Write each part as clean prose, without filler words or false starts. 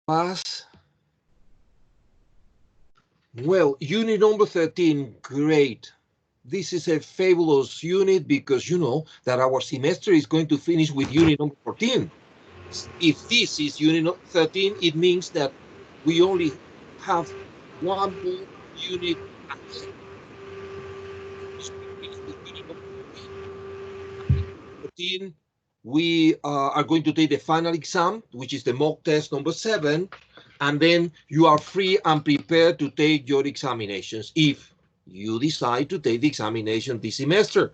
Pass. Well, unit number 13, great. This is a fabulous unit because you know that our semester is going to finish with unit number 14. If this is unit 13, it means that we only have one more unit ahead. Unit number 14, we are going to take the final exam, which is the mock test number 7, and then you are free and prepared to take your examinations if you decide to take the examination this semester.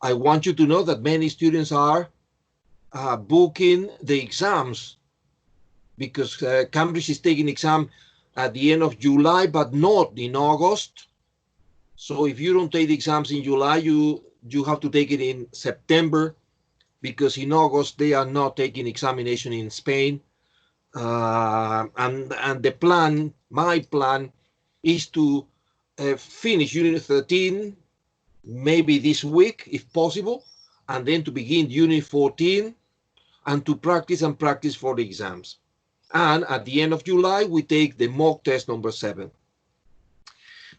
I want you to know that many students are booking the exams because Cambridge is taking exam at the end of July, but not in August. So if you don't take the exams in July, you have to take it in September, because in August they are not taking examination in Spain. And the plan, my plan, is to finish Unit 13 maybe this week, if possible, and then to begin Unit 14 and to practice for the exams. And at the end of July, we take the mock test number 7.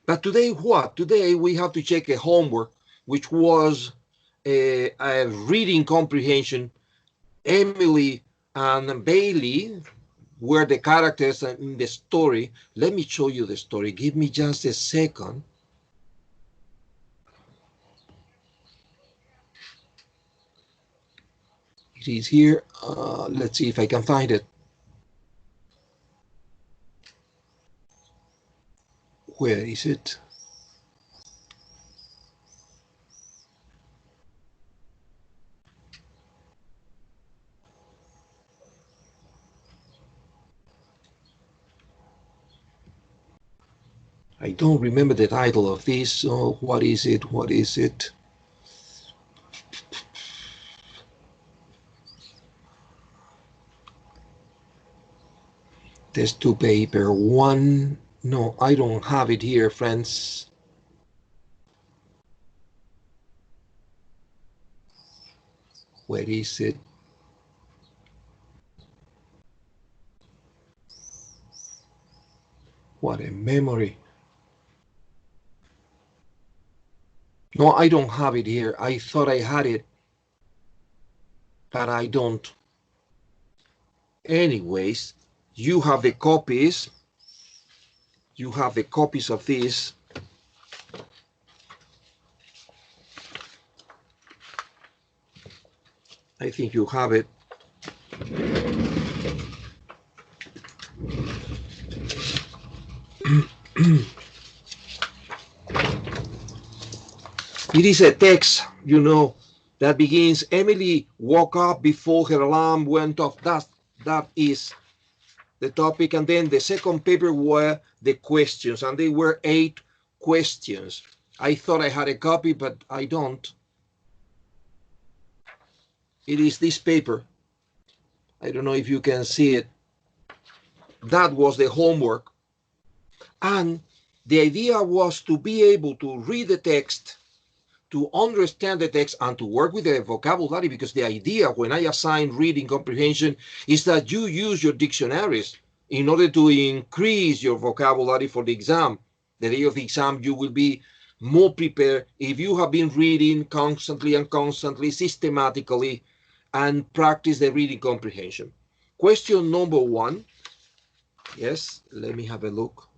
But today, what? Today we have to check a homework, which was a reading comprehension. Emily and Bailey were the characters in the story. Let me show you the story. Give me just a second. It is here. Let's see if I can find it. Where is it? I don't remember the title of this, so what is it? What is it? Test 2 paper 1. No, I don't have it here, friends. Where is it? What a memory. No, I don't have it here. I thought I had it, but I don't. Anyways, you have the copies. You have the copies of this. I think you have it. It is a text, you know, that begins, Emily woke up before her alarm went off. That is the topic. And then the second paper were the questions, and they were 8 questions. I thought I had a copy, but I don't. It is this paper. I don't know if you can see it. That was the homework. And the idea was to be able to read the text, to understand the text, and to work with the vocabulary, because the idea when I assign reading comprehension is that you use your dictionaries in order to increase your vocabulary for the exam. The day of the exam, you will be more prepared if you have been reading constantly and constantly, systematically, and practice the reading comprehension. Question number 1. Yes, let me have a look.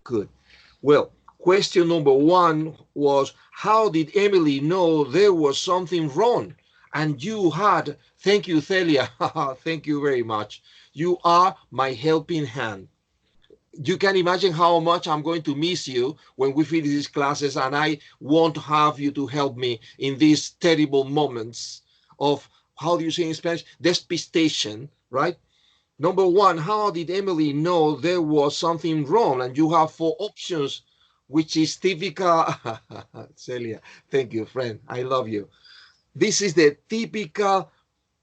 Good. Well, question number 1 was, how did Emily know there was something wrong? And you had, thank you, Celia. Thank you very much. You are my helping hand. You can imagine how much I'm going to miss you when we finish these classes, and I won't have you to help me in these terrible moments of, how do you say in Spanish, despistation, right? Number 1, how did Emily know there was something wrong? And you have 4 options, which is typical. Celia, thank you, friend. I love you. This is the typical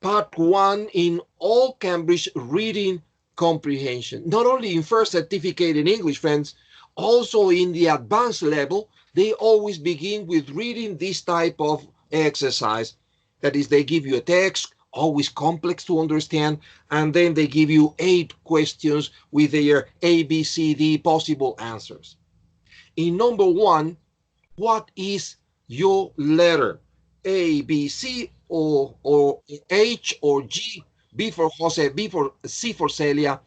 part 1 in all Cambridge reading comprehension. Not only in first certificate in English, friends, also in the advanced level, they always begin with reading this type of exercise. That is, they give you a text always complex to understand, and then they give you 8 questions with their A, B, C, D possible answers. In number 1, what is your letter? A, B, C, or H or G? B for Jose, B for C for Celia,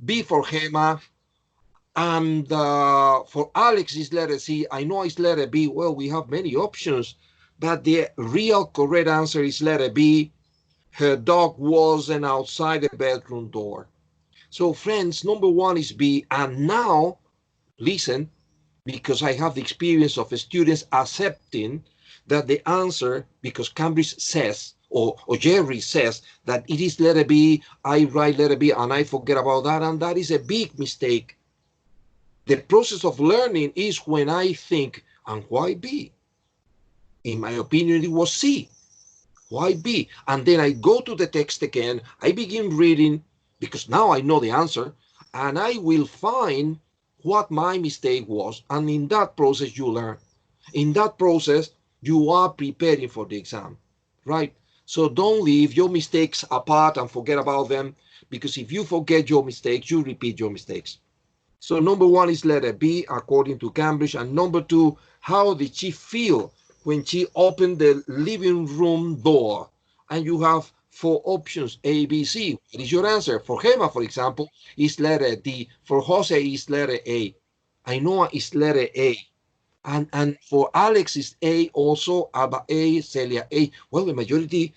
B for Gemma, and for Alex is letter C. I know it's letter B. Well, we have many options, but the real correct answer is letter B. Her dog wasn't outside the bedroom door. So friends, number 1 is B. And now, listen, because I have the experience of students accepting that the answer, because Cambridge says, or Jerry says, that it is letter B, I write letter B and I forget about that, and that is a big mistake. The process of learning is when I think, and why B? In my opinion, it was C. Why B? And then I go to the text again, I begin reading, because now I know the answer, and I will find what my mistake was. And in that process, you learn. In that process, you are preparing for the exam, right? So don't leave your mistakes apart and forget about them, because if you forget your mistakes, you repeat your mistakes. So number 1 is letter B, according to Cambridge. And number 2, how did she feel when she opened the living room door? And you have 4 options, A, B, C. What is your answer? For Gemma, for example, is letter D. For Jose is letter A. Ainhoa is letter A. And for Alex is A also, Alba A, Celia A. Well, the majority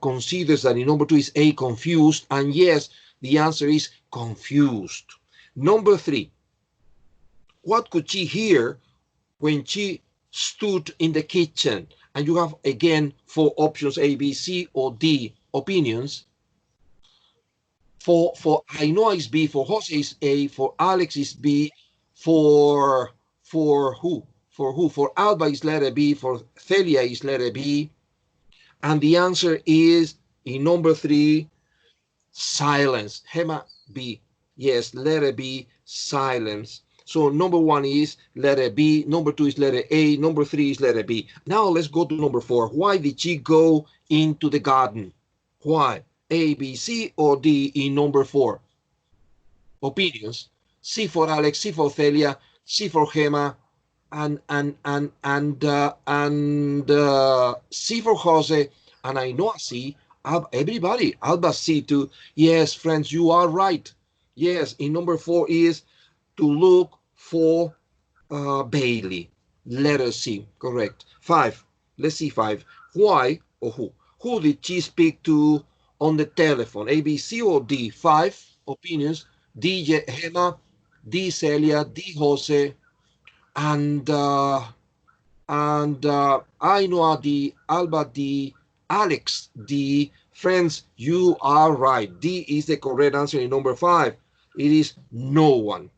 considers that in number 2 is A, confused. And yes, the answer is confused. Number 3, what could she hear when she stood in the kitchen? And you have, again, 4 options, A, B, C, or D opinions. For Ainhoa is B, for Jose is A, for Alex is B, for who? For who? For Alba is letter B, for Celia is letter B. And the answer is, in number 3, silence. Gemma B. Yes, letter B, silence. So number 1 is letter B, number 2 is letter A, number 3 is letter B. Now let's go to number 4. Why did she go into the garden? Why? A, B, C, or D in number 4? Opinions. C for Alex, C for Celia, C for Gemma, and C for Jose, and I know C. Everybody, Alba C too. Yes, friends, you are right. Yes, in number 4 is to look for Bailey. Letter C, correct. 5, let's see 5. Why or who? Who did she speak to on the telephone? A, B, C, or D? 5 opinions. D, Gemma, D, Celia, D, Jose, and Ainhoa D, Alba D, Alex D. Friends, you are right. D is the correct answer in number 5. It is no one.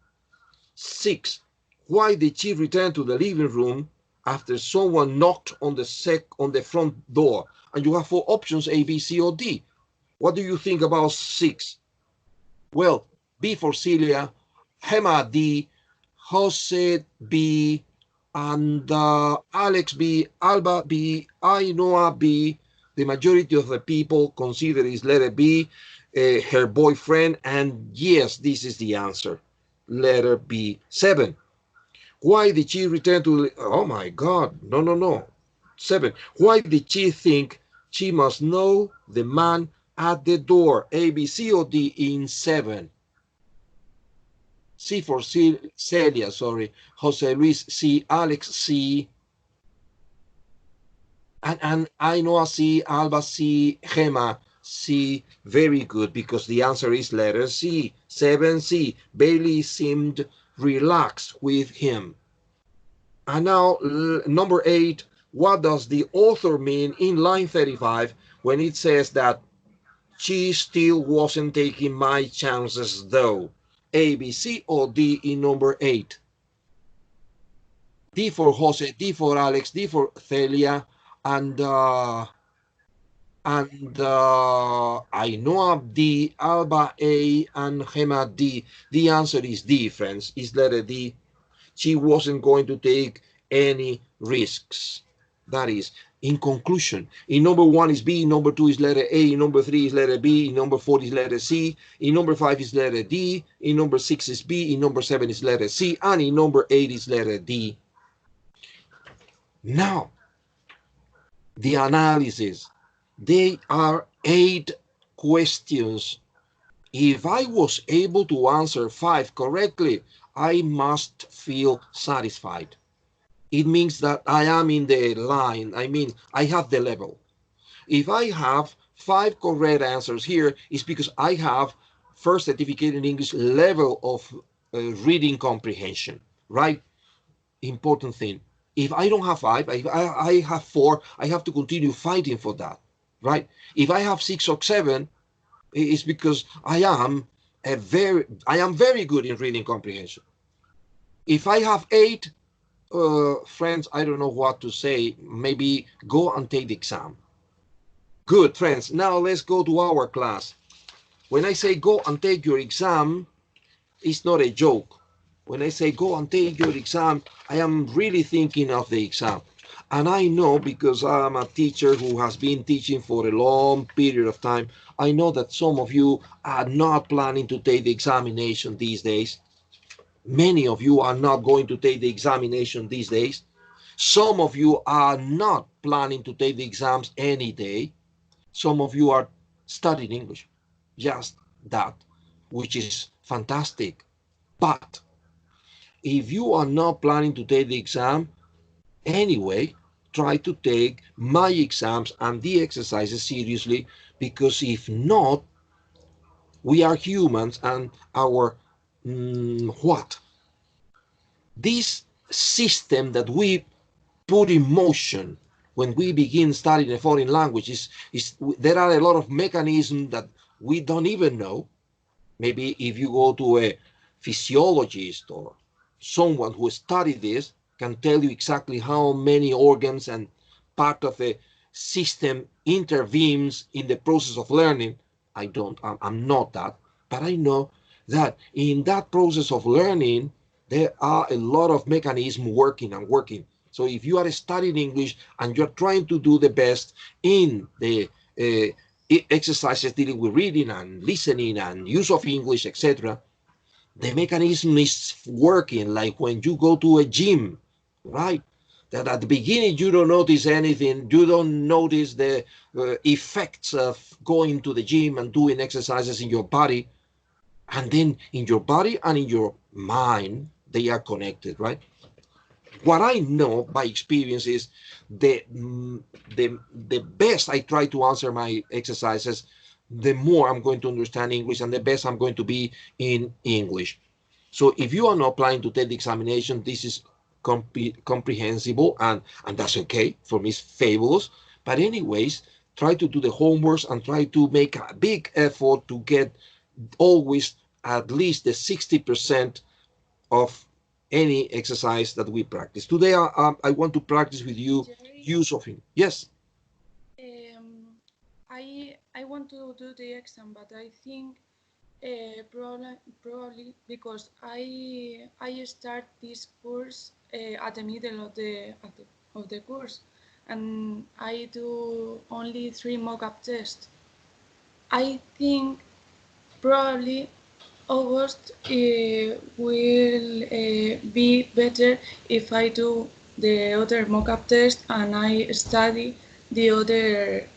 6. Why did she return to the living room after someone knocked on the front door? And you have 4 options, A, B, C, or D. What do you think about 6? Well, B for Celia, Gemma D, Jose B, and Alex B, Alba B, Ainhoa B. The majority of the people consider is letter B, her boyfriend, and yes, this is the answer. Letter B. 7. Why did she return to... Oh my God, no. 7. Why did she think she must know the man at the door? A, B, C, or D in 7? C for Celia, sorry. Jose Luis C, Alex C, and Ainhoa C, Alba C, Gemma C. Very good, because the answer is letter C. 7C. Bailey seemed relaxed with him. And now, number 8. What does the author mean in line 35 when it says that she still wasn't taking my chances though? A, B, C, or D in number 8? D for Jose, D for Alex, D for Celia, and Ainhoa D, Alba A, and Gemma D. The answer is D, friends, is letter D. She wasn't going to take any risks. That is, in conclusion, in number 1 is B, in number 2 is letter A, in number 3 is letter B, in number 4 is letter C, in number 5 is letter D, in number 6 is B, in number 7 is letter C, and in number 8 is letter D. Now, the analysis. They are 8 questions. If I was able to answer 5 correctly, I must feel satisfied. It means that I am in the line. I mean, I have the level. If I have 5 correct answers here, it's because I have first certificate in English level of reading comprehension, right? Important thing. If I don't have 5, if I have 4, I have to continue fighting for that, right? If I have 6 or 7, it's because I am very good in reading comprehension. If I have 8, friends, I don't know what to say. Maybe go and take the exam. Good, friends. Now let's go to our class. When I say go and take your exam, it's not a joke. When I say go and take your exam, I am really thinking of the exam. And I know, because I'm a teacher who has been teaching for a long period of time, I know that some of you are not planning to take the examination these days. Many of you are not going to take the examination these days. Some of you are not planning to take the exams any day. Some of you are studying English. Just that, which is fantastic. But if you are not planning to take the exam anyway, try to take my exams and the exercises seriously, because if not, we are humans, and our this system that we put in motion when we begin studying a foreign language is there are a lot of mechanisms that we don't even know. Maybe if you go to a physiologist or someone who studied this, can tell you exactly how many organs and part of the system intervenes in the process of learning. I'm not that, but I know that in that process of learning, there are a lot of mechanisms working. So if you are studying English and you're trying to do the best in the exercises dealing with reading and listening and use of English, etc., the mechanism is working like when you go to a gym, right? That at the beginning you don't notice anything, you don't notice the effects of going to the gym and doing exercises in your body, and then in your body and in your mind, they are connected, right? What I know by experience is the best I try to answer my exercises, the more I'm going to understand English, and the best I'm going to be in English. So if you are not planning to take the examination, this is comprehensible, and that's okay. For me, it's fabulous. But anyways, try to do the homeworks and try to make a big effort to get always at least the 60% of any exercise that we practice. Today, I want to practice with you Jerry, use of it. Yes. I want to do the exam, but I think probably because I start this course at the middle of the course, and I do only 3 mock-up tests. I think probably August will be better if I do the other mock-up test and I study the other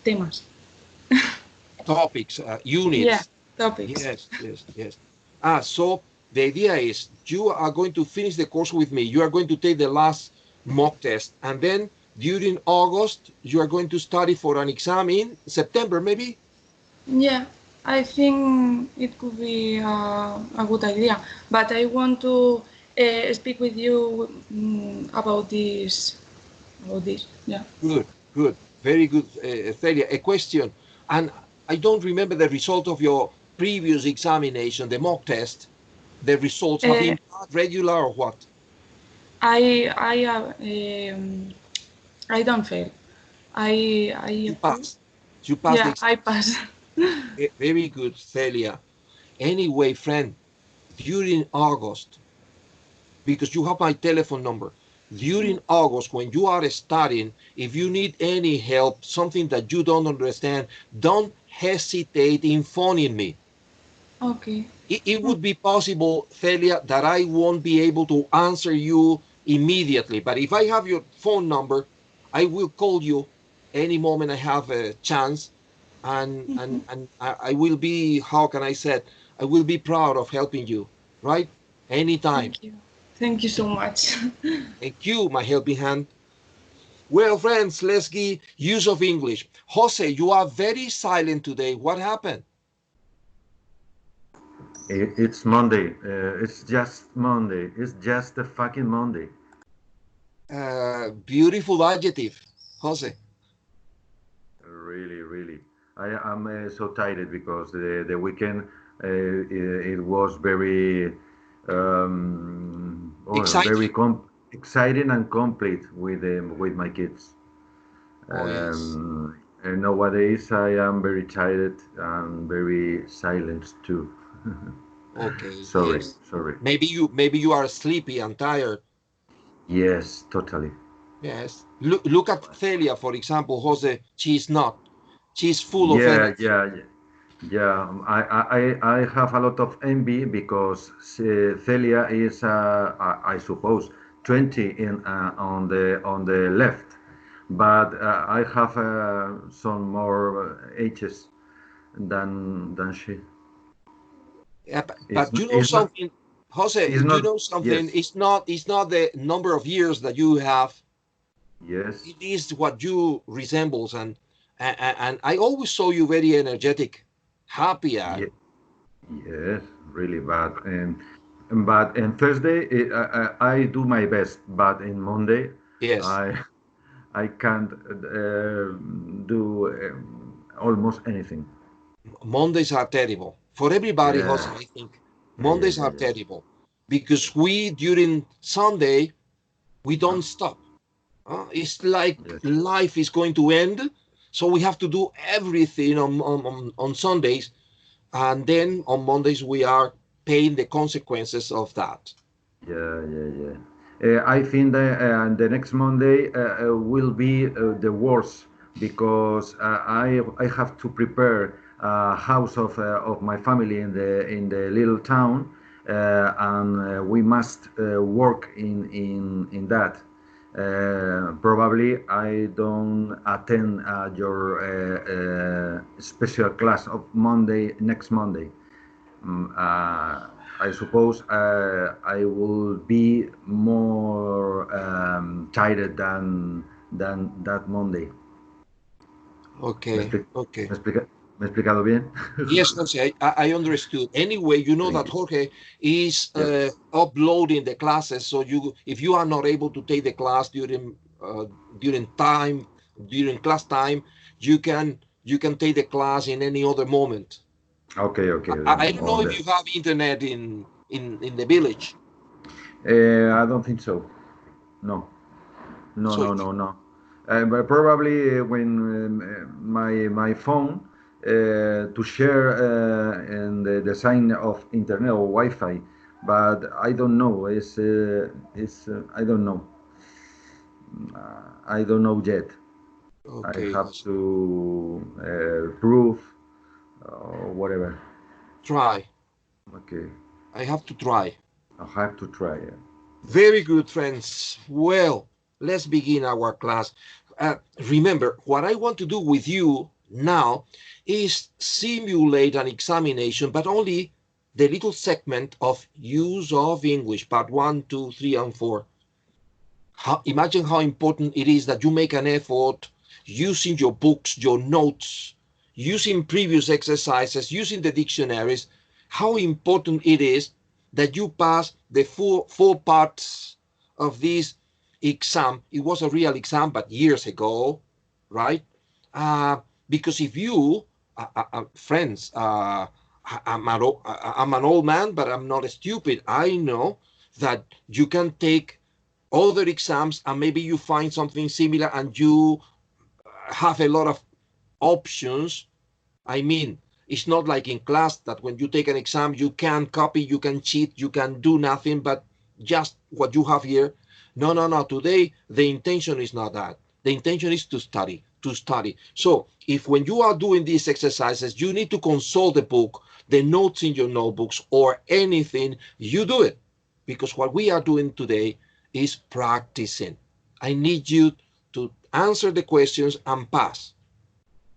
temas. Topics, Yeah, units. topics. Yes. So the idea is you are going to finish the course with me. You are going to take the last mock test, and then during August, you are going to study for an exam in September, maybe? Yeah, I think it could be a good idea. But I want to speak with you about this. About this, yeah. Good. Very good, Celia. A question, and I don't remember the result of your previous examination, the mock test. The results have Uh, been bad, regular, or what? I don't fail. I You approve. passed. You passed the Yeah, exam. I pass. Very good, Celia. Anyway, friend, during August, because you have my telephone number. During August, when you are studying, if you need any help, something that you don't understand, don't hesitate in phoning me. Okay. It would be possible, Celia, that I won't be able to answer you immediately. But if I have your phone number, I will call you any moment I have a chance. And I will be, how can I say it? I will be proud of helping you, right? Anytime. Thank you. Thank you so much. Thank you, my helping hand. Well, friends, let's give use of English. Jose, you are very silent today. What happened? It's Monday. It's just Monday. It's just a fucking Monday. Beautiful adjective, Jose. Really, really. I am so tired because the weekend it was very very Exciting. exciting and complete with my kids. Oh, yes. And nowadays I am very tired and very silent too. Okay, Sorry, yes. sorry. Maybe you are sleepy and tired. Yes, totally. Yes. Look at Celia, for example, Jose. She's not. She's full of Yeah, energy. yeah, yeah. Yeah, I have a lot of envy because Celia is, I suppose, 20 in on the left, but I have some more ages than she. Yeah, but, It's but you know it's not something, Jose, it's you not know something, yes, it's not the number of years that you have. yes, It is what you resembles, and I always saw you very energetic, happy. yeah, yes, really bad. And Thursday I do my best, but in Monday Yes. I I can't do almost anything. Mondays are terrible for everybody, Jose. Yeah, I think yeah, yeah, Mondays yeah, are yeah. terrible because we during Sunday we don't stop. It's like Yes, life is going to end, so we have to do everything on Sundays, and then on Mondays we are paying the consequences of that. yeah, yeah, yeah. I think that the next Monday will be the worst because I have to prepare a house of my family in the little town, and we must work in that. Probably I don't attend your special class of Monday next Monday. I suppose I will be more tired than that Monday. ¿Me, Okay, expli- okay. me he explicado bien? Yes, Jose, I understood. Anyway, you know Thank that you. Jorge is Yes. uploading the classes, so if you are not able to take the class during time during class time, you can take the class in any other moment. Okay, okay. I don't know if you have internet in the village, I don't think so. No, no, so no, no, no. But probably when my phone to share in the sign of internet or Wi-Fi, but I don't know. It's I don't know. I don't know yet. I okay, have Jose. to prove or whatever. Try. Okay, I have to try. I have to try. Very good, friends. Well, let's begin our class. Remember, what I want to do with you now is simulate an examination, but only the little segment of use of English, part 1, 2, 3, and 4. Imagine how important it is that you make an effort using your books, your notes, using previous exercises, using the dictionaries, how important it is that you pass the four parts of this exam. It was a real exam, but years ago, right? Uh, because if you, friends, I'm an old man, but I'm not stupid. I know that you can take other exams and maybe you find something similar and you have a lot of options. I mean, it's not like in class that when you take an exam, you can copy, you can cheat, you can do nothing. But just what you have here. No, no, no. Today, the intention is not that. The intention is to study, to study. So if when you are doing these exercises, you need to consult the book, the notes in your notebooks, or anything, you do it. Because what we are doing today is practicing. I need you to answer the questions and pass.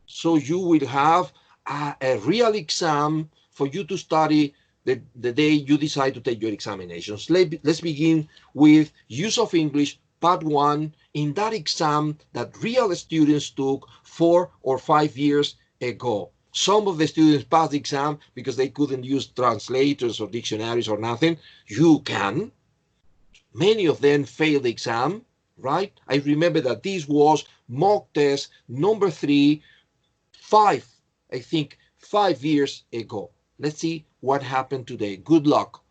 So you will have a real exam for you to study the day you decide to take your examinations. Let's begin with use of English part 1 in that exam that real students took 4 or 5 years ago. Some of the students passed the exam because they couldn't use translators or dictionaries or nothing. You can. Many of them failed the exam, right? I remember that this was mock test number 3 five, I think, 5 years ago. Let's see what happened today. Good luck.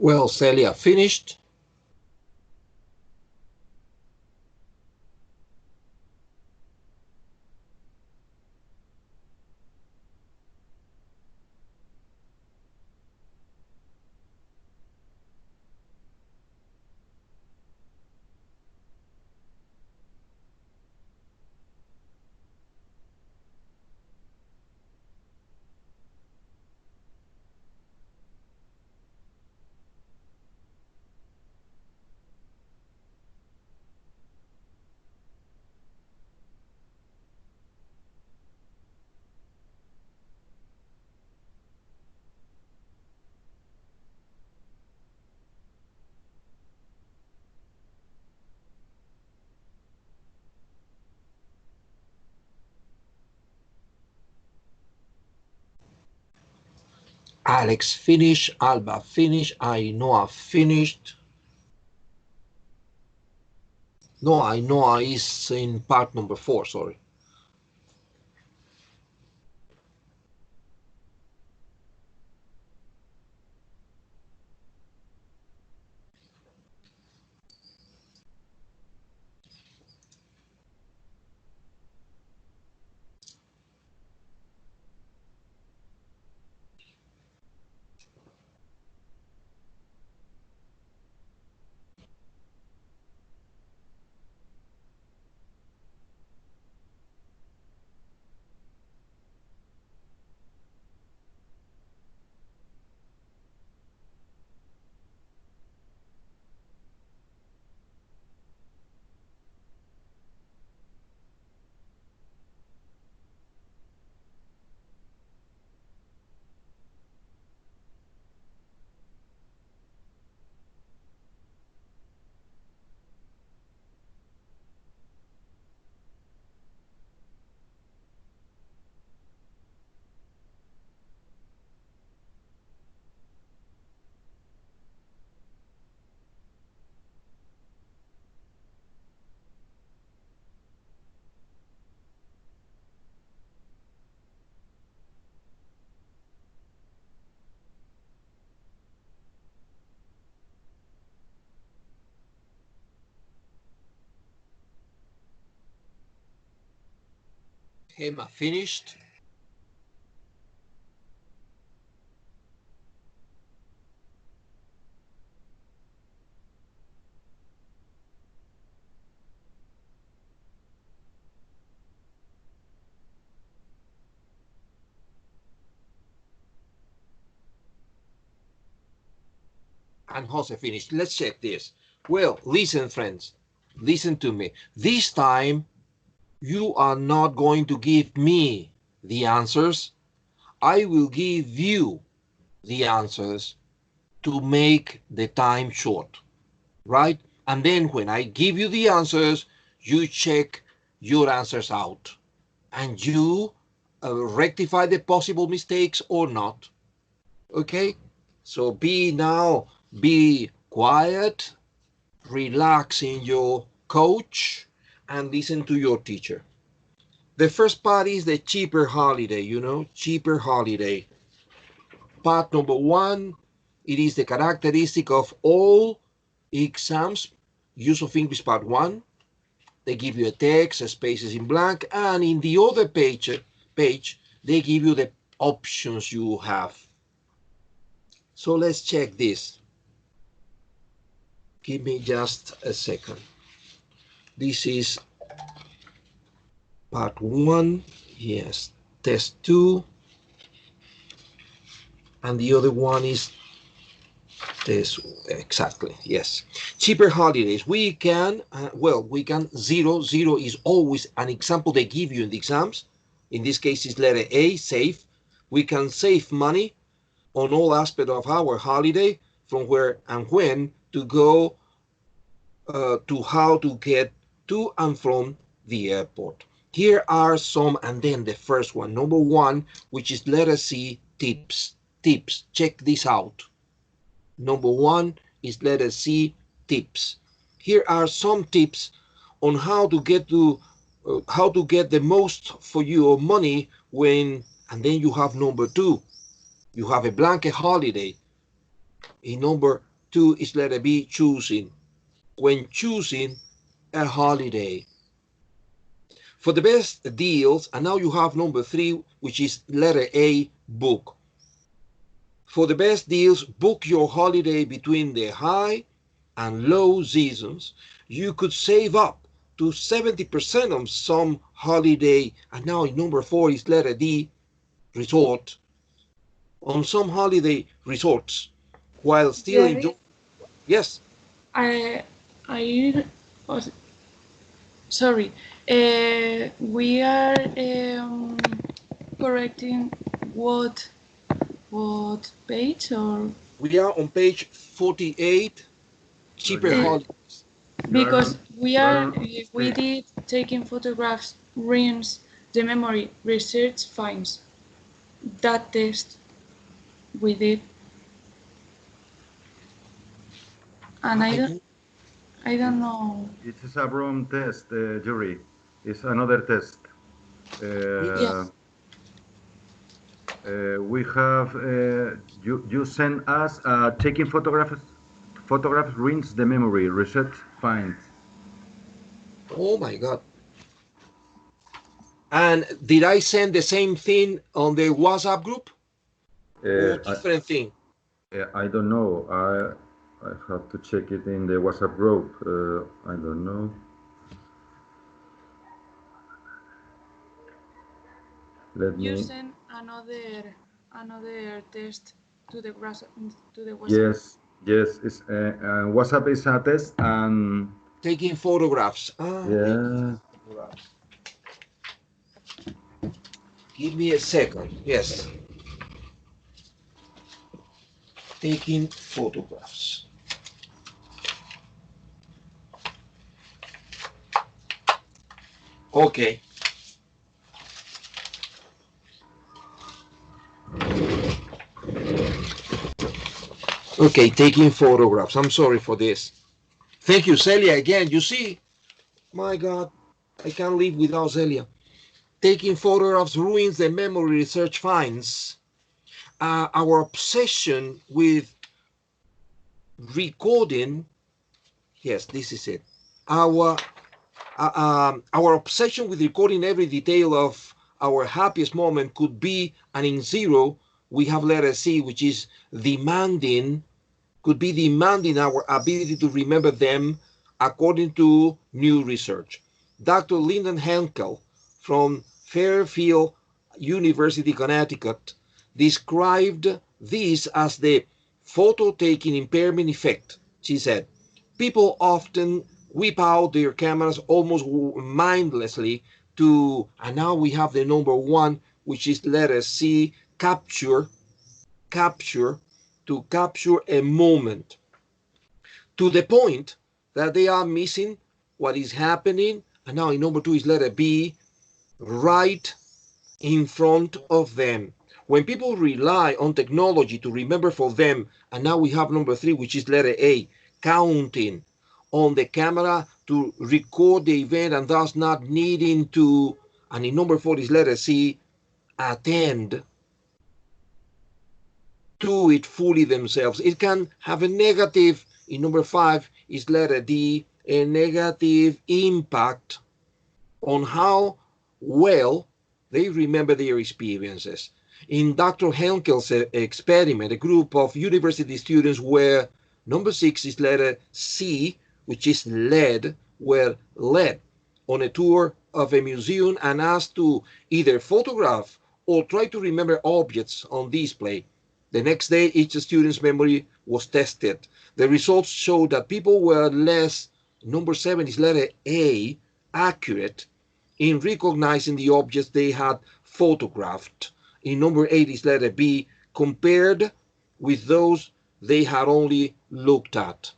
Well, Celia, finished? Alex finished, Alba finished, Ainhoa finished. No, Ainhoa is in part number 4, sorry. Emma finished. And Jose finished. Let's check this. Well, listen, friends. Listen to me. This time, you are not going to give me the answers. I will give you the answers to make the time short, right? And then when I give you the answers, you check your answers out and you rectify the possible mistakes or not. Okay? So be quiet, relax in your couch, and listen to your teacher. The first part is the cheaper holiday, cheaper holiday. Part number 1, it is the characteristic of all exams, use of English part 1. They give you a text, spaces in blank, and in the other page, they give you the options you have. So let's check this. Give me just a second. This is part 1, yes, test 2, and the other one is test, exactly, yes. Cheaper holidays, we can, zero is always an example they give you in the exams. In this case, it's letter A, save. We can save money on all aspects of our holiday, from where and when to go, to how to get to and from the airport. Here are some, and then the first one, number 1, which is letter C, tips. Tips, check this out. Number 1 is letter C, tips. Here are some tips on how to get the most for your money when, and then you have number 2. You have a blanket holiday. In number 2 is letter B, choosing. When choosing a holiday. For the best deals, and now you have number 3, which is letter A, book. For the best deals, book your holiday between the high and low seasons. You could save up to 70% on some holiday, and now number 4 is letter D, resort. On some holiday resorts, while still enjoying. Jerry, Yes. I was sorry. We are correcting what page or We are on page 48, No, cheaper uh, holidays. because we you are are on we did taking photographs ruins the memory research finds that test we did, and I don't. I don't it's know. it's a wrong test, Jury. It's another test. Yes. Uh, we have you send us taking photographs ruins the memory reset finds. Oh my God. And did I send the same thing on the WhatsApp group or Uh, different thing? I don't know. I have to check it in the WhatsApp group. I don't know. Let You me. send another test to the WhatsApp. Yes, yes. It's WhatsApp is a test, and Taking photographs. Taking yeah, photographs. Give me a second. Yes. Taking photographs. Okay. Okay, taking photographs. I'm sorry for this. Thank you, Celia, again. You see, my God, I can't live without Celia. Taking photographs ruins the memory research finds. Our obsession with recording, yes, this is it. Our obsession with recording every detail of our happiest moment could be, and in zero, we have letter C, which is demanding, could be demanding our ability to remember them according to new research. Dr. Lyndon Henkel from Fairfield University, Connecticut, described this as the photo taking impairment effect. She said, people often whip out their cameras almost mindlessly to, and now we have the number 1, which is letter C, capture, to capture a moment, to the point that they are missing what is happening. And now in number 2 is letter B, right in front of them. When people rely on technology to remember for them, and now we have number 3, which is letter A, counting on the camera to record the event and thus not needing to, and in number 4 is letter C, attend to it fully themselves. It can have a negative, in number 5 is letter D, a negative impact on how well they remember their experiences. In Dr. Henkel's experiment, a group of university students where number 6 is letter C, which is led, were led on a tour of a museum and asked to either photograph or try to remember objects on display. The next day, each student's memory was tested. The results showed that people were less, number 7 is letter A, accurate in recognizing the objects they had photographed. In number 8 is letter B, compared with those they had only looked at.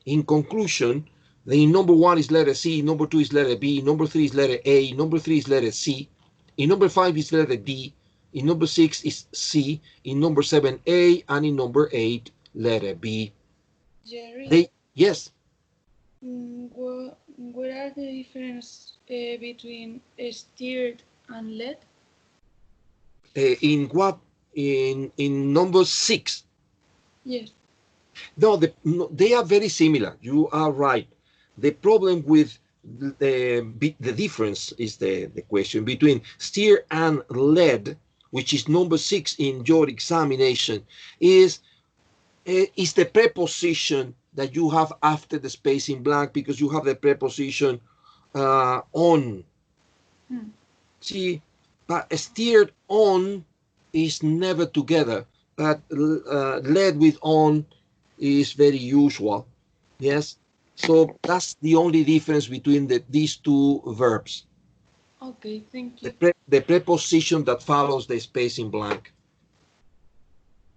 In conclusion, the number 1 is letter C, number 2 is letter B, number 3 is letter A, number 3 is letter C, in number 5 is letter D, in number 6 is C, in number 7 A, and in number 8 letter B. Jerry, They, yes, what are the difference between steered and led? in what, in number 6, Yes. No, they are very similar. You are right. The problem with the difference is the question between steer and led, which is number 6 in your examination, is the preposition that you have after the space in blank, because you have the preposition on. See, but steered on is never together, but led with on is very usual. Yes, so that's the only difference between these two verbs. Okay, thank you. The preposition that follows the space in blank,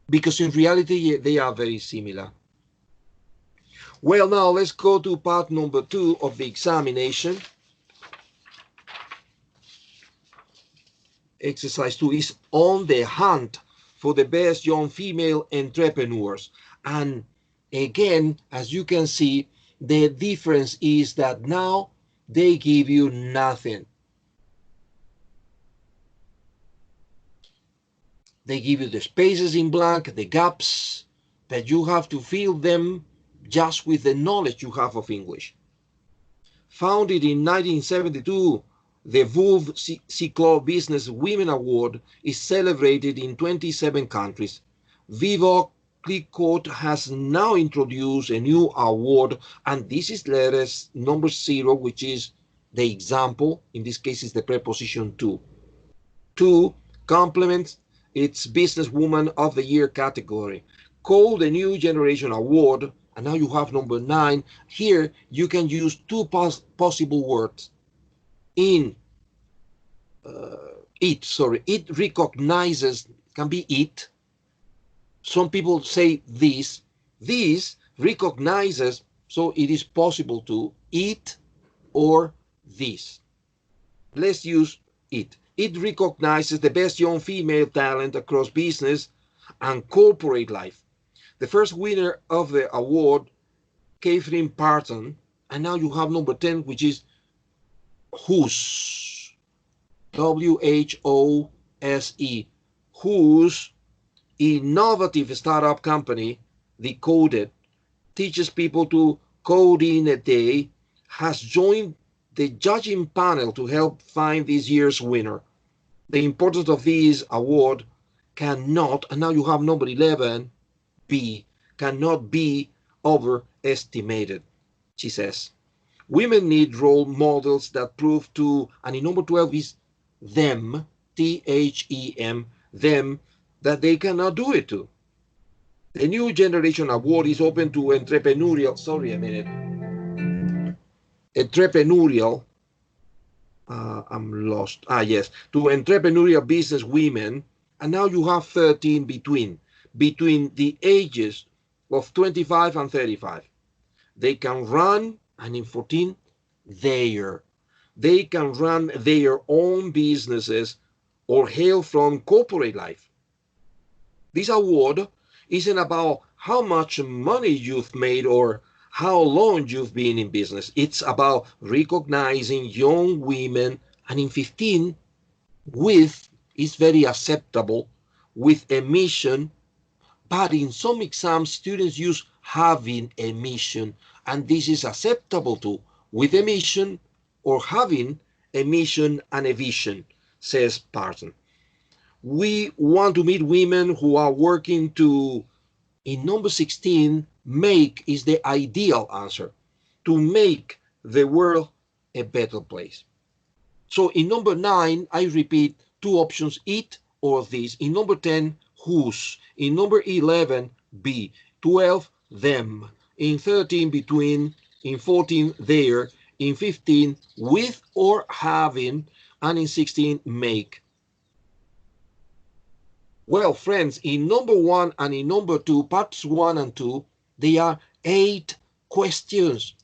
because in reality they are very similar. Well, now let's go to part number 2 of the examination. Exercise 2 is on the hunt for the best young female entrepreneurs. And again, as you can see, the difference is that now they give you nothing. They give you the spaces in blank, the gaps, that you have to fill them just with the knowledge you have of English. Founded in 1972, the Veuve Clicquot Business Women Award is celebrated in 27 countries. Veuve Clicquot has now introduced a new award, and this is letters number 0, which is the example. In this case, is the preposition to. To complements its Businesswoman of the Year category. Called the New Generation Award, and now you have number 9. Here you can use two possible words. It recognizes, can be it. Some people say this recognizes, so it is possible to it or this. Let's use it. It recognizes the best young female talent across business and corporate life. The first winner of the award, Catherine Parton, and now you have number 10, which is whose, W-H-O-S-E, whose innovative startup company, Decoded, teaches people to code in a day, has joined the judging panel to help find this year's winner. The importance of this award cannot, and now you have number 11, cannot be overestimated, she says. Women need role models that prove to, and in number 12 is them, T-H-E-M, them, that they cannot do it to. The New Generation Award is open to entrepreneurial, I'm lost. Yes, to entrepreneurial business women, and now you have 13 between the ages of 25 and 35. They can run, and in 14, they can run their own businesses or hail from corporate life. This award isn't about how much money you've made or how long you've been in business. It's about recognizing young women, and in 15, with is very acceptable, with a mission, but in some exams, students use having a mission, and this is acceptable too, with a mission or having a mission and a vision, says Parton. We want to meet women who are working to, in number 16, make is the ideal answer, to make the world a better place. So in number 9, I repeat two options, it or this. In number 10, whose. In number 11, be. 12, them. In 13, between. In 14, there. In 15, with or having. And in 16, make. Well, friends, in number 1 and in number 2, parts 1 and 2, there are 8 questions.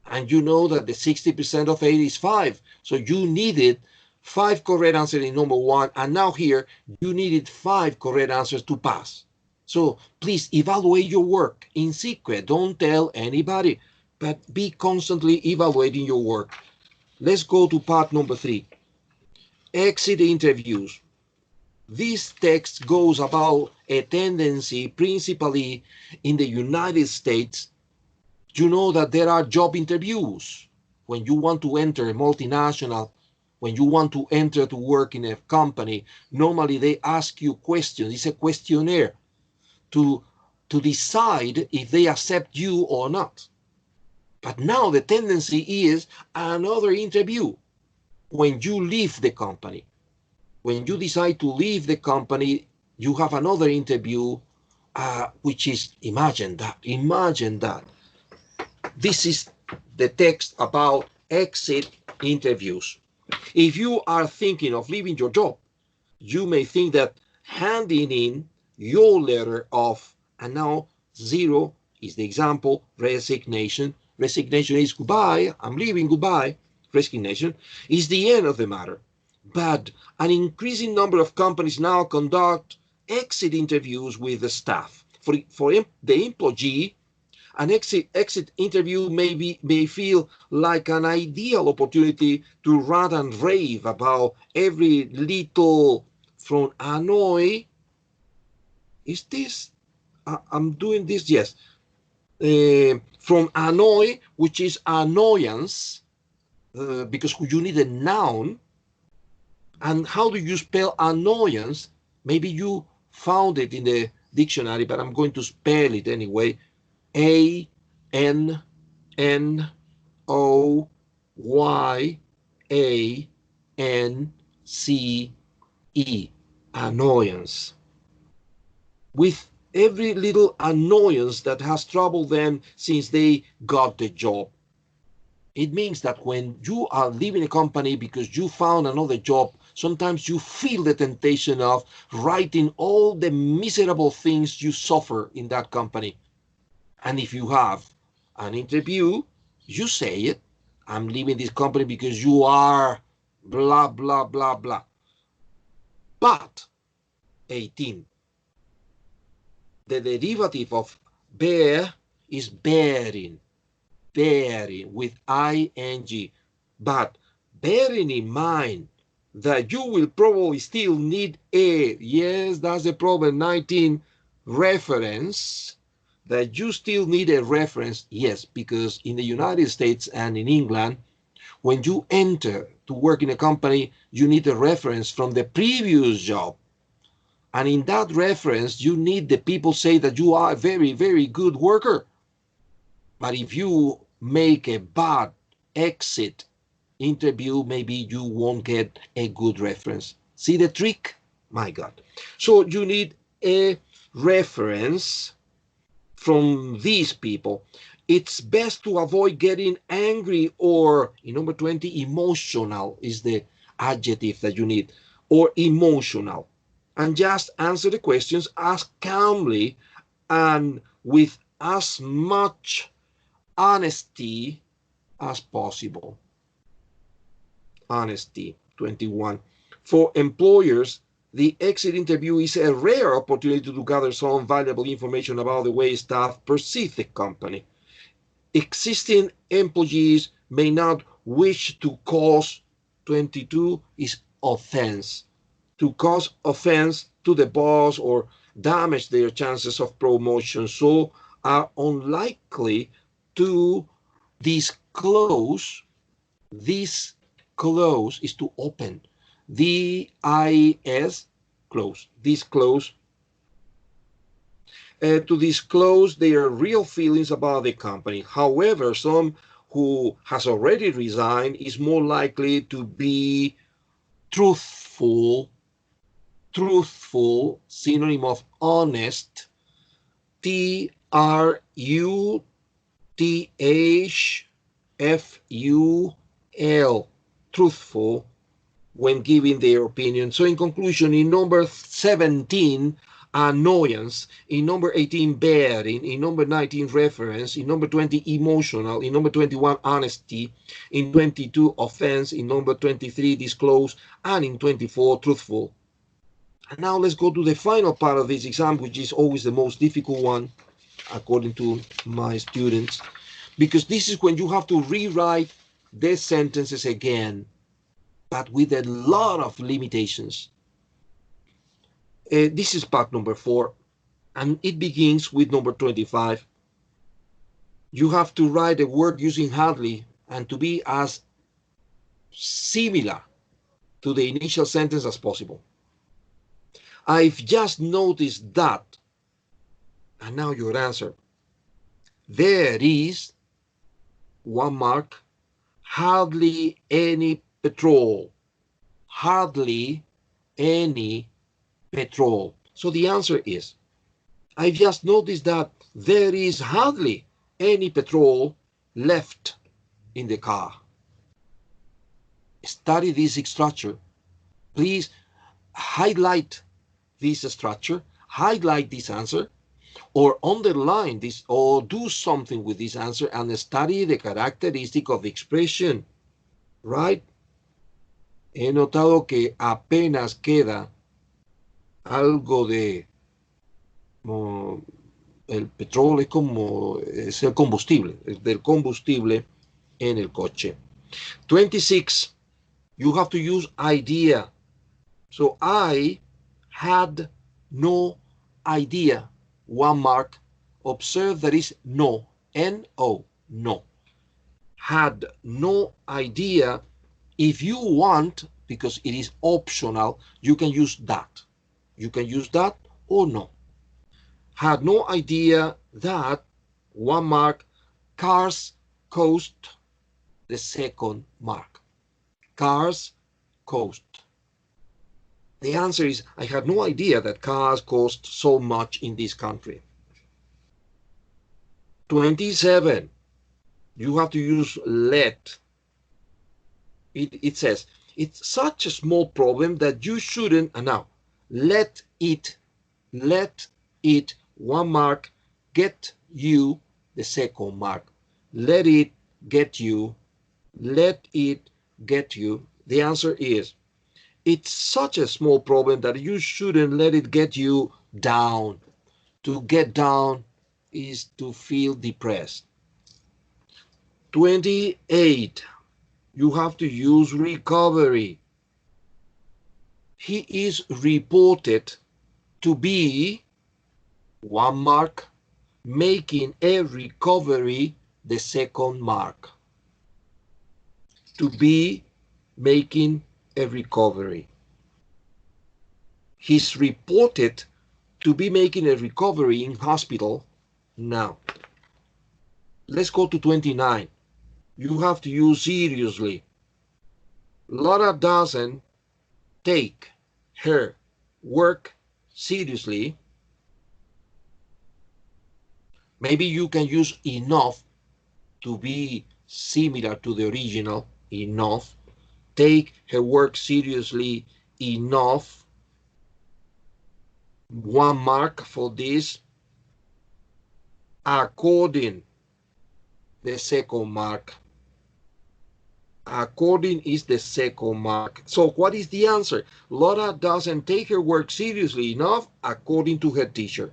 And you know that the 60% of 8 is 5. So you needed 5 correct answers in number 1. And now here, you needed 5 correct answers to pass. So please evaluate your work in secret. Don't tell anybody, but be constantly evaluating your work. Let's go to part number 3. Exit interviews. This text goes about a tendency principally in the United States. You know that there are job interviews when you want to enter a multinational, when you want to enter to work in a company. Normally they ask you questions. It's a questionnaire to decide if they accept you or not. But now the tendency is another interview when you leave the company. When you decide to leave the company, you have another interview, which is, imagine that. This is the text about exit interviews. If you are thinking of leaving your job, you may think that handing in your letter of, and now 0 is the example, resignation. Resignation is goodbye, I'm leaving, goodbye. Resignation is the end of the matter. But an increasing number of companies now conduct exit interviews with the staff. For the employee, an exit interview may feel like an ideal opportunity to rant and rave about every little, from annoy. Is this? I'm doing this, yes. From annoy, which is annoyance, because you need a noun. And how do you spell annoyance? Maybe you found it in the dictionary, but I'm going to spell it anyway. ANNOYANCE. Annoyance. With every little annoyance that has troubled them since they got the job. It means that when you are leaving a company because you found another job, sometimes you feel the temptation of writing all the miserable things you suffer in that company. And if you have an interview, you say it. I'm leaving this company because you are blah, blah, blah, blah. But 18. The derivative of bear is bearing with ing. But bearing in mind that you will probably still need a, yes, that's the problem, 19, reference, that you still need a reference, yes, because in the United States and in England, when you enter to work in a company, you need a reference from the previous job. And in that reference, you need the people say that you are a very, very good worker. But if you make a bad exit interview, maybe you won't get a good reference. See the trick? My God. So you need a reference from these people. It's best to avoid getting angry or, in number 20, emotional is the adjective that you need, or emotional. And just answer the questions as calmly and with as much honesty as possible. Honesty, 21. For employers, the exit interview is a rare opportunity to gather some valuable information about the way staff perceive the company. Existing employees may not wish to cause, 22 is offense, to cause offense to the boss or damage their chances of promotion, so are unlikely to disclose. This close is to open. D-I-S, close. Disclose. To disclose their real feelings about the company. However, some who has already resigned is more likely to be truthful, synonym of honest, Truthful, truthful, when giving their opinion. So in conclusion, in number 17, annoyance, in number 18, bearing, in number 19, reference, in number 20, emotional, in number 21, honesty, in 22, offense, in number 23, disclose, and in 24, truthful. And now let's go to the final part of this exam, which is always the most difficult one, according to my students, because this is when you have to rewrite the sentences again, but with a lot of limitations. This is part number 4, and it begins with number 25. You have to write a word using hardly and to be as similar to the initial sentence as possible. I've just noticed that, and now your answer. There is, 1 mark, hardly any petrol. Hardly any petrol. So the answer is, I just noticed that there is hardly any petrol left in the car. Study this structure. Please highlight this structure, highlight this answer, or underline this, or do something with this answer and study the characteristic of the expression, right? He notado que apenas queda algo de el petróleo, es el combustible, del combustible en el coche. 26, you have to use idea. So I had no idea. 1 mark. Observe that is no, N-O, no. Had no idea. If you want, because it is optional, you can use that. You can use that or no. Had no idea that, 1 mark, cars cost, the 2nd mark. Cars cost. The answer is, I had no idea that cars cost so much in this country. 27, you have to use let. It says, it's such a small problem that you shouldn't, and now, let it, 1 mark, get you, the 2nd mark. Let it get you, let it get you. The answer is, it's such a small problem that you shouldn't let it get you down. To get down is to feel depressed. 28, you have to use recovery. He is reported to be, 1 mark, making a recovery, the 2nd mark. To be making a recovery. He's reported to be making a recovery in hospital now. Let's go to 29. You have to use seriously. Laura doesn't take her work seriously. Maybe you can use enough to be similar to the original, enough. Take her work seriously enough. 1 mark for this. According, the 2nd mark. According is the 2nd mark. So what is the answer? Laura doesn't take her work seriously enough according to her teacher.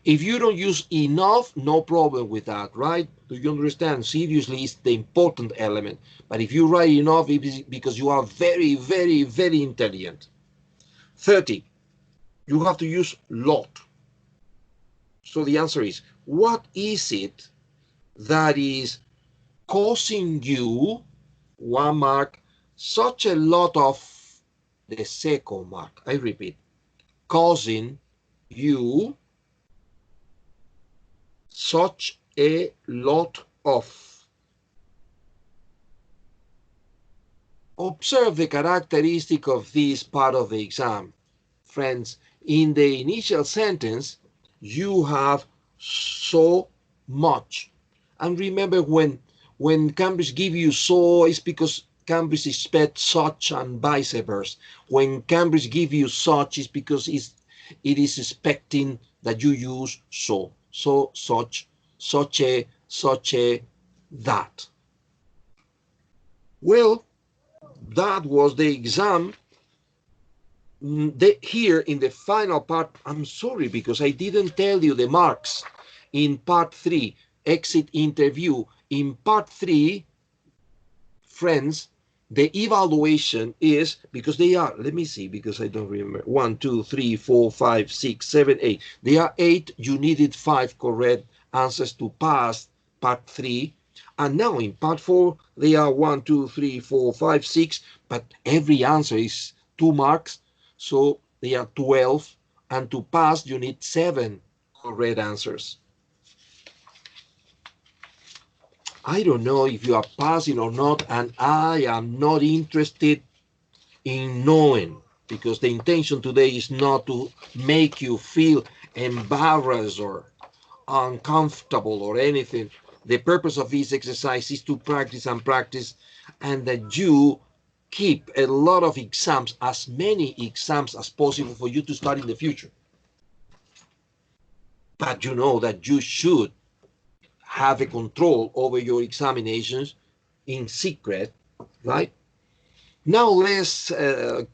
If you don't use enough, no problem with that, right? Do you understand? Seriously is the important element. But if you write enough, it is because you are very, very, very intelligent. 30, you have to use lot. So the answer is, what is it that is causing you, 1 mark, such a lot of, the 2nd mark? I repeat, causing you such a lot of. Observe the characteristic of this part of the exam. Friends, in the initial sentence, you have so much. And remember, when Cambridge give you so, it's because Cambridge expect such and vice versa. When Cambridge give you such, it's because it is expecting that you use so. So, such a, that. Well, that was the exam. Here in the final part, I'm sorry because I didn't tell you the marks. In part 3, exit interview. In part 3, friends, The evaluation is, because they are, let me see, because I don't remember, 1, 2, 3, 4, 5, 6, 7, 8. They are 8. You needed 5 correct answers to pass part 3. And now in part 4, they are 1, 2, 3, 4, 5, 6. But every answer is 2 marks. So they are 12. And to pass, you need 7 correct answers. I don't know if you are passing or not, and I am not interested in knowing, because the intention today is not to make you feel embarrassed or uncomfortable or anything. The purpose of this exercise is to practice and practice, and that you keep a lot of exams, as many exams as possible for you to study in the future. But you know that you should have a control over your examinations in secret, right? Now let's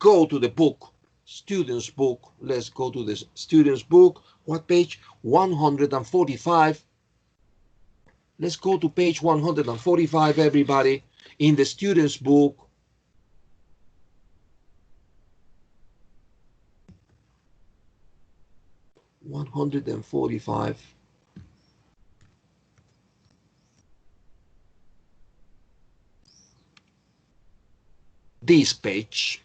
go to the book, student's book. Let's go to the student's book. What page? 145. Let's go to page 145, everybody. In the student's book, (145). This page,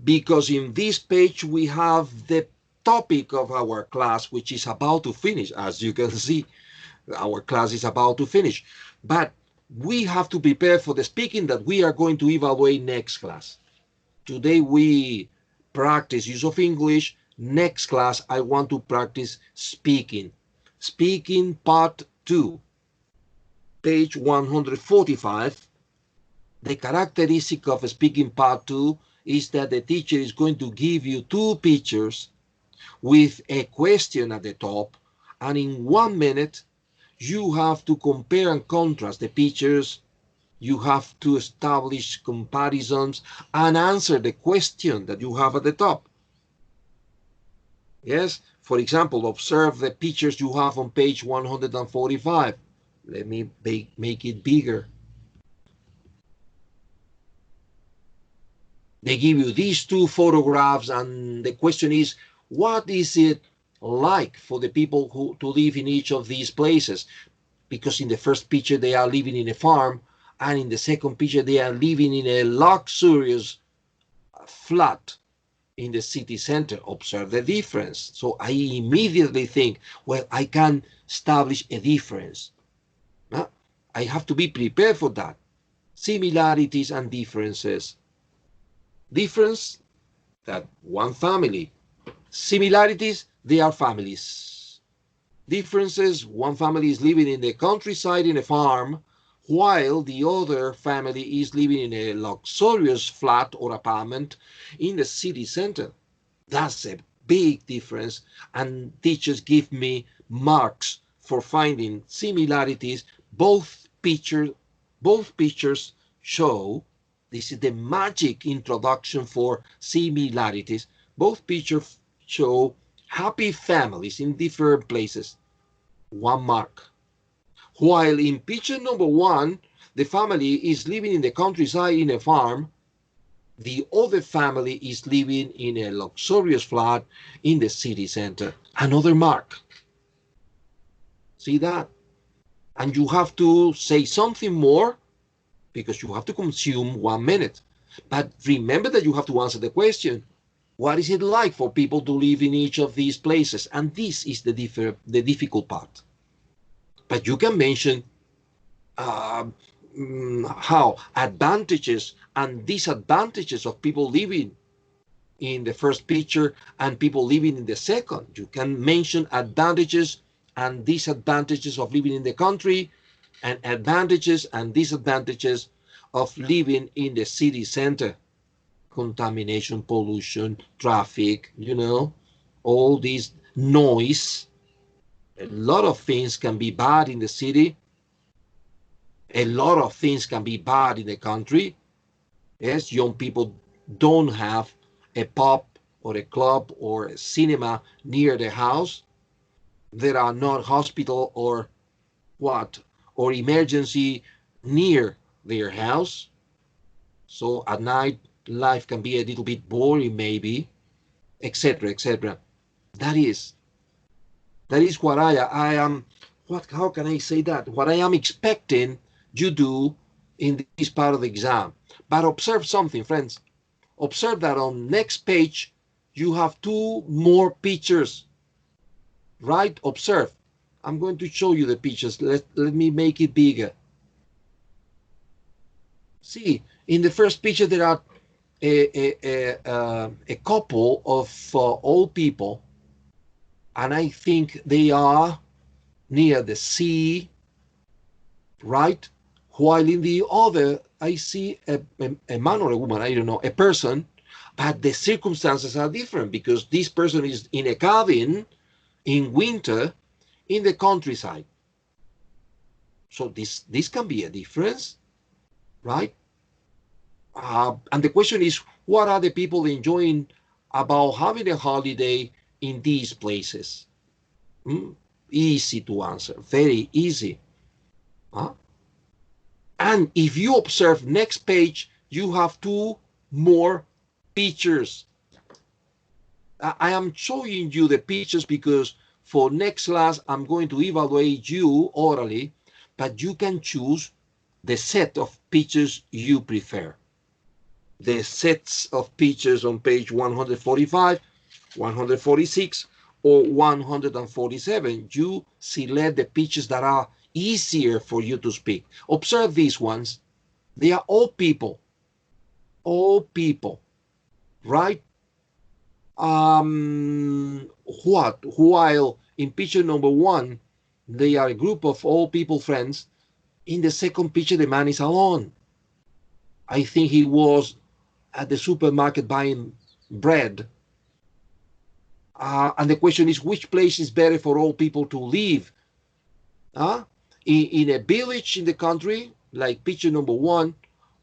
because in this page we have the topic of our class, which is about to finish. As you can see, our class is about to finish, but we have to prepare for the speaking that we are going to evaluate next class. Today we practice use of English. Next class I want to practice speaking. Speaking part 2, page 145. The characteristic of speaking part 2 is that the teacher is going to give you 2 pictures with a question at the top, and in 1 minute you have to compare and contrast the pictures. You have to establish comparisons and answer the question that you have at the top. Yes, for example, observe the pictures you have on page 145. Let me make it bigger. They give you these 2 photographs, and the question is, what is it like for the people who to live in each of these places? Because in the first picture they are living in a farm, and in the second picture they are living in a luxurious flat in the city center. Observe the difference. So I immediately think, well, I can establish a difference. I have to be prepared for that. Similarities and differences. Difference, that one family. Similarities, they are families. Differences, one family is living in the countryside in a farm, while the other family is living in a luxurious flat or apartment in the city center. That's a big difference, and teachers give me marks for finding similarities. Both pictures show, this is the magic introduction for similarities. Both pictures show happy families in different places. 1 mark. While in picture number 1, the family is living in the countryside in a farm, the other family is living in a luxurious flat in the city center. Another mark. See that? And you have to say something more, because you have to consume 1 minute. But remember that you have to answer the question. What is it like for people to live in each of these places? And this is the difficult part. But you can mention how advantages and disadvantages of people living in the first picture and people living in the second. You can mention advantages and disadvantages of living in the country, and advantages and disadvantages of living in the city center. Contamination, pollution, traffic, all this noise. A lot of things can be bad in the city. A lot of things can be bad in the country. Yes, young people don't have a pub or a club or a cinema near the house. There are not hospital or emergency near their house. So at night, life can be a little bit boring, maybe, etc., etc. That is what I am. What? How can I say that? What I am expecting you do in this part of the exam. But observe something, friends. Observe that on next page you have two more pictures, right? Observe. I'm going to show you the pictures. Let me make it bigger. See, in the first picture there are a couple of old people, and I think they are near the sea, right? While in the other, I see a man or a woman, I don't know, a person, but the circumstances are different because this person is in a cabin in winter in the countryside. So this can be a difference, right? And the question is, what are the people enjoying about having a holiday in these places? Easy to answer, very easy. Huh? And if you observe next page, you have two more pictures. I am showing you the pictures because for next class, I'm going to evaluate you orally, but you can choose the set of pictures you prefer. The sets of pictures on page 145, 146, or 147. You select the pictures that are easier for you to speak. Observe these ones. They are all people, right? While in picture number one, they are a group of old people friends. In the second picture, the man is alone. I think he was at the supermarket buying bread. And the question is, which place is better for old people to live? In a village in the country, like picture number one,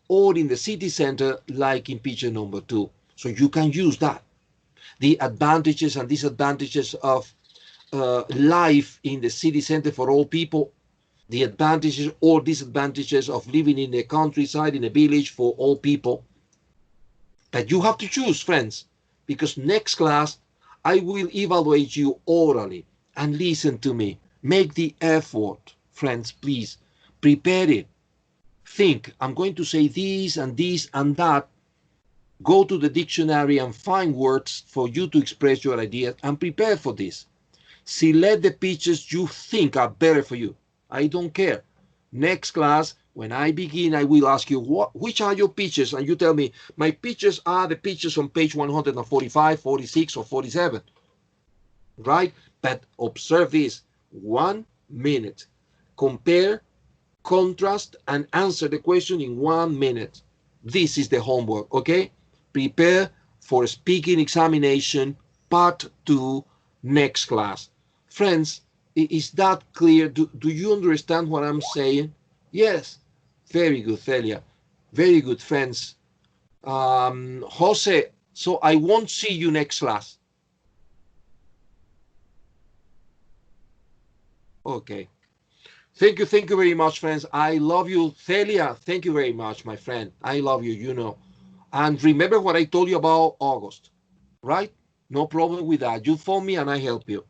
or in the city center, like in picture number two. So you can use that. The advantages and disadvantages of life in the city center for all people, the advantages or disadvantages of living in the countryside, in a village for all people. That you have to choose, friends, because next class I will evaluate you orally. And listen to me. Make the effort, friends, please. Prepare it. Think, I'm going to say this and this and that. Go to the dictionary and find words for you to express your ideas and prepare for this. Select the pictures you think are better for you. I don't care. Next class, when I begin, I will ask you, which are your pictures? And you tell me, my pictures are the pictures on page 145, 46, or 47. Right? But observe this. 1 minute. Compare, contrast, and answer the question in 1 minute. This is the homework, okay? Prepare for speaking examination part 2 next class. Friends, is that clear? Do you understand what I'm saying? Yes. Very good, Celia. Very good, friends. Jose, so I won't see you next class. Okay. Thank you very much, friends. I love you. Celia, thank you very much, my friend. I love you, you know. And remember what I told you about August, right? No problem with that. You phone me and I help you.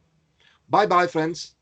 Bye-bye, friends.